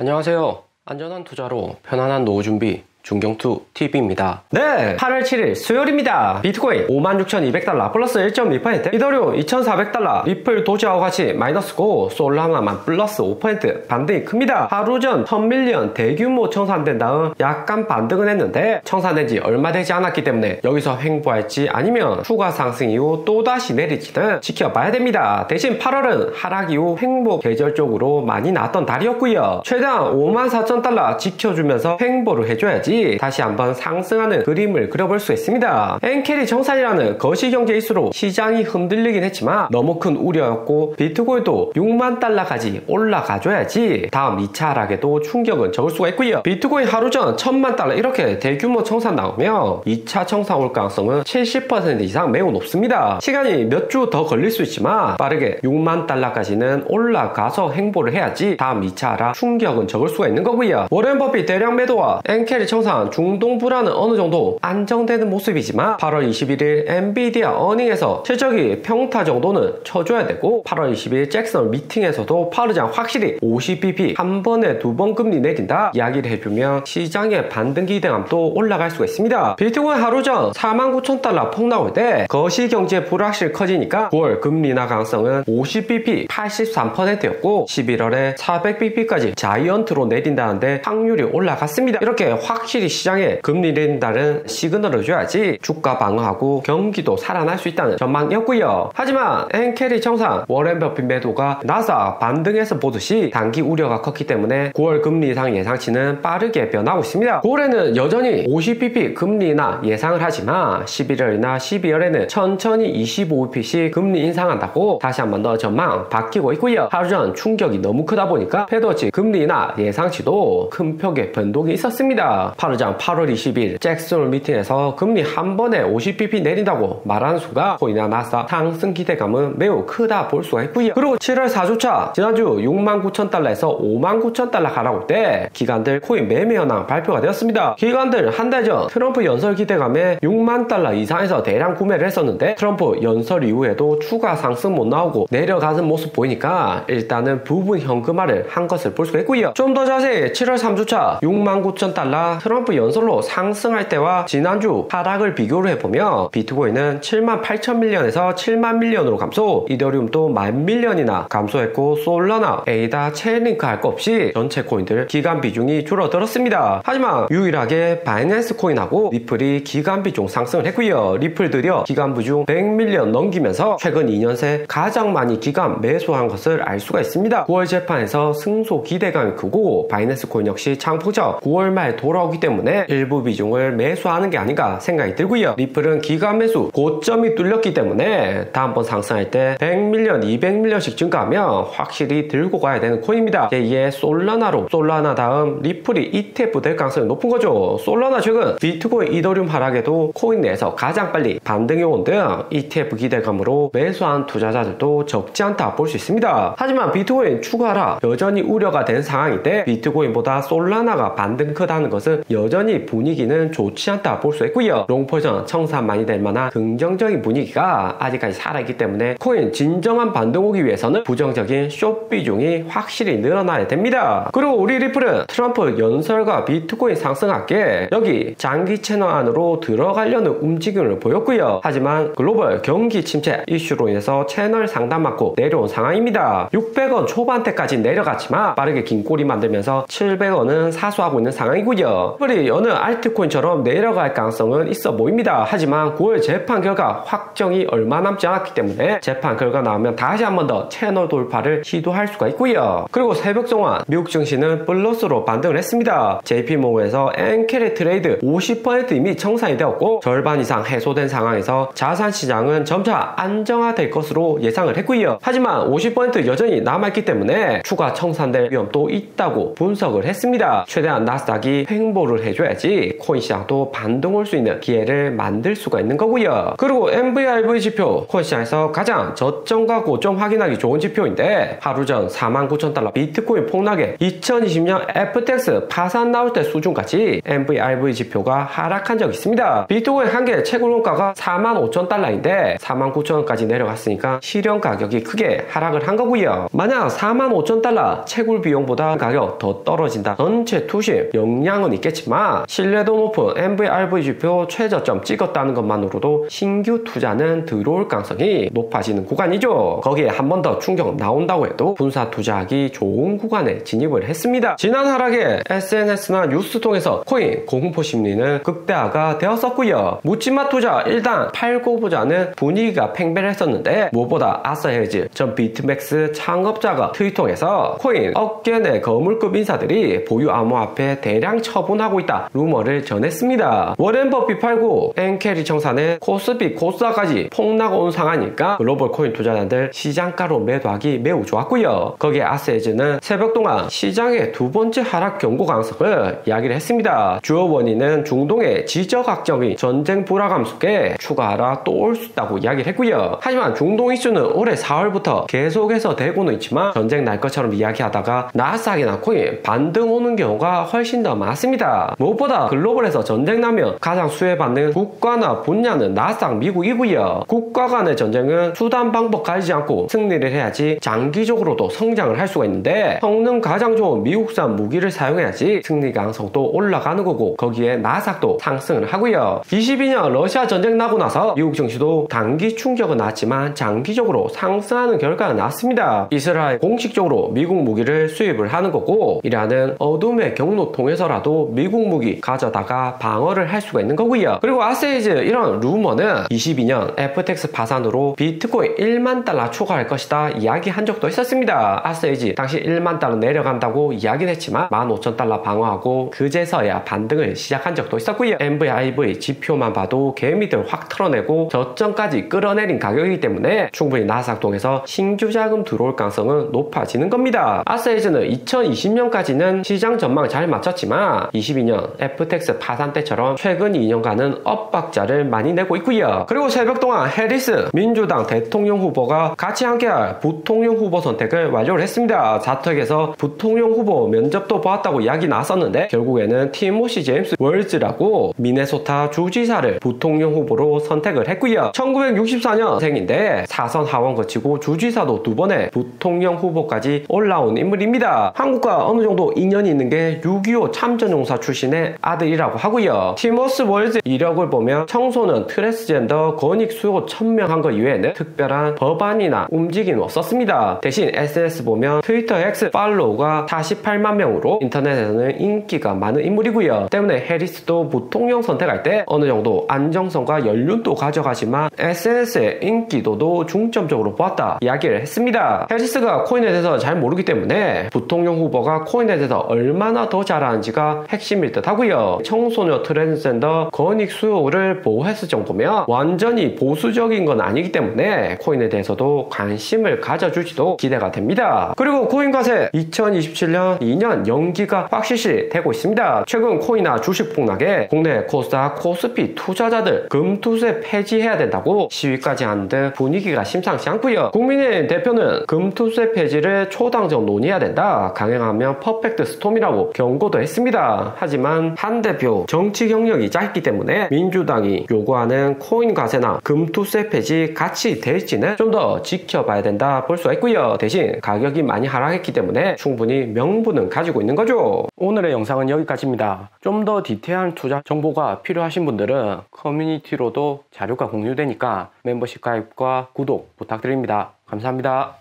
안녕하세요. 안전한 투자로 편안한 노후 준비 중경투 TV입니다. 네, 8월 7일 수요일입니다. 비트코인 56,200달러 플러스 1.2%, 이더리움 2,400달러, 리플 도지하고 같이 마이너스고 솔라나만 플러스 5% 반등이 큽니다. 하루 전 1000밀리언 대규모 청산된 다음 약간 반등은 했는데 청산된 지 얼마 되지 않았기 때문에 여기서 횡보할지 아니면 추가 상승 이후 또다시 내릴지는 지켜봐야 됩니다. 대신 8월은 하락 이후 횡보 계절적으로 많이 나왔던 달이었고요. 최대한 54,000달러 지켜주면서 횡보를 해줘야지 다시 한번 상승하는 그림을 그려볼 수 있습니다. 엔캐리 정산이라는 거시경제 이슈로 시장이 흔들리긴 했지만 너무 큰 우려였고 비트코인도 6만 달러까지 올라가줘야지 다음 2차 하락에도 충격은 적을 수가 있고요. 비트코인 하루 전 1000만 달러 이렇게 대규모 청산 나오면 2차 청산 올 가능성은 70% 이상 매우 높습니다. 시간이 몇 주 더 걸릴 수 있지만 빠르게 6만 달러까지는 올라가서 행보를 해야지 다음 2차 하락 충격은 적을 수가 있는 거고요. 워렌 버핏 대량 매도와 엔캐리 청산 중동 불안은 어느 정도 안정되는 모습이지만 8월 21일 엔비디아 어닝에서 실적이 평타 정도는 쳐줘야 되고 8월 20일 잭슨 미팅에서도 파르장 확실히 50bp 한 번에 2번 금리 내린다 이야기를 해주면 시장의 반등 기대감도 올라갈 수가 있습니다. 비트코인 하루 전 49,000달러 폭 나올 때 거시경제 불확실 커지니까 9월 금리 인하 가능성은 50bp 83%였고 11월에 400bp까지 자이언트로 내린다는데 확률이 올라갔습니다. 이렇게 확실히 시장에 금리 내린다는 시그널을 줘야지 주가 방어하고 경기도 살아날 수 있다는 전망이었고요. 하지만 엔캐리 청산, 워렌 버핏 매도가 나사 반등에서 보듯이 단기 우려가 컸기 때문에 9월 금리 인상 예상치는 빠르게 변하고 있습니다. 9월에는 여전히 50bp 금리 인하 예상을 하지만 11월이나 12월에는 천천히 25bp씩 금리 인상한다고 다시 한 번 더 전망 바뀌고 있고요. 하루 전 충격이 너무 크다 보니까 페드워치 금리 인하 예상치도 큰 폭의 변동이 있었습니다. 파르장 8월 20일 잭슨 미팅에서 금리 한 번에 50bp 내린다고 말하는 수가 코인이나 나스닥 상승 기대감은 매우 크다 볼 수가 있고요. 그리고 7월 4주차 지난주 69,000달러에서 59,000달러 하락할 때 기관들 코인 매매 현황 발표가 되었습니다. 기관들 한 달 전 트럼프 연설 기대감에 6만 달러 이상에서 대량 구매를 했었는데 트럼프 연설 이후에도 추가 상승 못 나오고 내려가는 모습 보이니까 일단은 부분 현금화를 한 것을 볼 수가 있고요. 좀 더 자세히 7월 3주차 69,000달러 트럼프 연설로 상승할 때와 지난주 하락을 비교를 해보면 비트코인은 78,000밀리언에서 7만 밀리언으로 감소, 이더리움도 10,000밀리언이나 감소했고 솔라나, 에이다, 체인링크 할 거 없이 전체 코인들 기간 비중이 줄어들었습니다. 하지만 유일하게 바이낸스 코인하고 리플이 기간 비중 상승을 했고요. 리플 들여 기간 비중 100밀리언 넘기면서 최근 2년 새 가장 많이 기간 매수한 것을 알 수가 있습니다. 9월 재판에서 승소 기대감이 크고 바이낸스 코인 역시 창포적 9월 말 돌아오기 때문에 일부 비중을 매수하는 게 아닌가 생각이 들고요. 리플은 기간 매수 고점이 뚫렸기 때문에 다음번 상승할 때 100밀리언, 200밀리언씩 증가하면 확실히 들고 가야 되는 코인입니다. 제2의 솔라나로 솔라나 다음 리플이 ETF 될 가능성이 높은 거죠. 솔라나 최근 비트코인, 이더리움 하락에도 코인 내에서 가장 빨리 반등이 온 등 ETF 기대감으로 매수한 투자자들도 적지 않다 볼 수 있습니다. 하지만 비트코인 추가 하락 여전히 우려가 된 상황인데 비트코인보다 솔라나가 반등 크다는 것은 여전히 분위기는 좋지 않다 볼 수 있고요. 롱포전 청산 많이 될 만한 긍정적인 분위기가 아직까지 살아있기 때문에 코인 진정한 반등 오기 위해서는 부정적인 숏 비중이 확실히 늘어나야 됩니다. 그리고 우리 리플은 트럼프 연설과 비트코인 상승학계 여기 장기 채널 안으로 들어가려는 움직임을 보였고요. 하지만 글로벌 경기 침체 이슈로 인해서 채널 상단 맞고 내려온 상황입니다. 600원 초반대까지 내려갔지만 빠르게 긴 꼬리 만들면서 700원은 사수하고 있는 상황이고요. 리플이 어느 알트코인처럼 내려갈 가능성은 있어 보입니다. 하지만 9월 재판 결과 확정이 얼마 남지 않았기 때문에 재판 결과 나오면 다시 한 번 더 채널 돌파를 시도할 수가 있고요. 그리고 새벽 동안 미국 증시는 플러스로 반등을 했습니다. JP모건에서 엔캐리 트레이드 50% 이미 청산이 되었고 절반 이상 해소된 상황에서 자산시장은 점차 안정화될 것으로 예상을 했고요. 하지만 50% 여전히 남아있기 때문에 추가 청산될 위험도 있다고 분석을 했습니다. 최대한 나스닥이 횡보 선보를 해줘야지 코인 시장도 반등 올 수 있는 기회를 만들 수가 있는 거고요. 그리고 MVRV 지표, 코인 시장에서 가장 저점과 고점 확인하기 좋은 지표인데 하루 전 49,000달러 비트코인 폭락에 2020년 FTX 파산 나올 때 수준까지 MVRV 지표가 하락한 적이 있습니다. 비트코인 한 개 채굴원가가 45,000달러인데 49,000원까지 내려갔으니까 실현 가격이 크게 하락을 한 거고요. 만약 45,000달러 채굴 비용보다 가격 더 떨어진다. 전체 투심 영향은 있겠지만 신뢰도 높은 MVRV 지표 최저점 찍었다는 것만으로도 신규 투자는 들어올 가능성이 높아지는 구간이죠. 거기에 한 번 더 충격 나온다고 해도 분산 투자하기 좋은 구간에 진입을 했습니다. 지난 하락에 SNS나 뉴스 통해서 코인 공포 심리는 극대화가 되었었고요. 묻지마 투자 일단 팔고 보자는 분위기가 팽배했었는데 무엇보다 아싸헤즈 전 비트맥스 창업자가 트위터에서 코인 업계 내 거물급 인사들이 보유 암호화폐 대량 처분하고 있다 루머를 전했습니다. 워렌 버핏 팔고 엔캐리 청산에 코스피 코스닥까지 폭락 온 상황이니까 글로벌 코인 투자자들 시장가로 매도하기 매우 좋았고요. 거기에 아싸헤즈는 새벽 동안 시장의 두 번째 하락 경고 가능성을 이야기를 했습니다. 주요 원인은 중동의 지정학적인 전쟁 불화감 속에 추가 하락 또 올 수 있다고 이야기를 했고요. 하지만 중동 이슈는 올해 4월부터 계속해서 되고는 있지만 전쟁 날 것처럼 이야기하다가 나스닥이나 코인 반등 오는 경우가 훨씬 더 많습니다. 무엇보다 글로벌에서 전쟁 나면 가장 수혜받는 국가나 분야는 나스닥 미국이고요. 국가 간의 전쟁은 수단 방법 가리지 않고 승리를 해야지 장기적으로도 성장을 할 수가 있는데 성능 가장 좋은 미국산 무기를 사용해야지 승리 가능성도 올라가는 거고 거기에 나스닥도 상승을 하고요. 22년 러시아 전쟁 나고 나서 미국 증시도 단기 충격은 나왔지만 장기적으로 상승하는 결과가 나왔습니다. 이스라엘 공식적으로 미국 무기를 수입을 하는 거고 이라는 어둠의 경로 통해서라도 미국 무기 가져다가 방어를 할 수가 있는 거고요. 그리고 아세이즈 이런 루머는 22년 FTX 파산으로 비트코인 1만 달러 추가할 것이다 이야기한 적도 있었습니다. 아세이즈 당시 1만 달러 내려간다고 이야기는 했지만 15,000달러 방어하고 그제서야 반등을 시작한 적도 있었고요. MVRV 지표만 봐도 개미들 확 털어내고 저점까지 끌어내린 가격이기 때문에 충분히 나스닥 통해서 신규 자금 들어올 가능성은 높아지는 겁니다. 아세이즈는 2020년까지는 시장 전망 잘 맞췄지만 22년 FTX 파산 때처럼 최근 2년간은 엇박자를 많이 내고 있고요. 그리고 새벽 동안 해리스 민주당 대통령 후보가 같이 함께할 부통령 후보 선택을 완료를 했습니다. 자택에서 부통령 후보 면접도 보았다고 이야기 나왔었는데 결국에는 티모시 제임스 월즈라고 미네소타 주지사를 부통령 후보로 선택을 했고요. 1964년생인데 사선 하원 거치고 주지사도 두 번의 부통령 후보까지 올라온 인물입니다. 한국과 어느 정도 인연이 있는 게 6.25 참전용사 출신의 아들이라고 하고요. 티모스 월즈 이력을 보면 청소년 트랜스젠더 권익 수요 천명한 거 이외에는 특별한 법안이나 움직임은 없었습니다. 대신 SNS 보면 트위터 X 팔로우가 48만 명으로 인터넷에서는 인기가 많은 인물이고요. 때문에 해리스도 부통령 선택할 때 어느 정도 안정성과 연륜도 가져가지만 SNS의 인기도도 중점적으로 보았다 이야기를 했습니다. 해리스가 코인에 대해서 잘 모르기 때문에 부통령 후보가 코인에 대해서 얼마나 더 잘하는지가 핵심일 듯 하고요. 청소년 트랜스젠더 권익 수요를 보호했을 정도면 완전히 보수적인 건 아니기 때문에 코인에 대해서도 관심을 가져줄지도 기대가 됩니다. 그리고 코인 과세 2027년 2년 연기가 확실시 되고 있습니다. 최근 코인이나 주식 폭락에 국내 코스닥, 코스피 투자자들 금투세 폐지해야 된다고 시위까지 하는 등 분위기가 심상치 않고요. 국민의힘 대표는 금투세 폐지를 초당적 논의해야 된다. 강행하면 퍼펙트 스톰이라고 경고도 했습니다. 하지만 한 대표 정치 경력이 짧기 때문에 민주당이 요구하는 코인 과세나 금투세 폐지 같이 될지는 좀 더 지켜봐야 된다 볼 수가 있고요. 대신 가격이 많이 하락했기 때문에 충분히 명분은 가지고 있는 거죠. 오늘의 영상은 여기까지입니다. 좀 더 디테일한 투자 정보가 필요하신 분들은 커뮤니티로도 자료가 공유되니까 멤버십 가입과 구독 부탁드립니다. 감사합니다.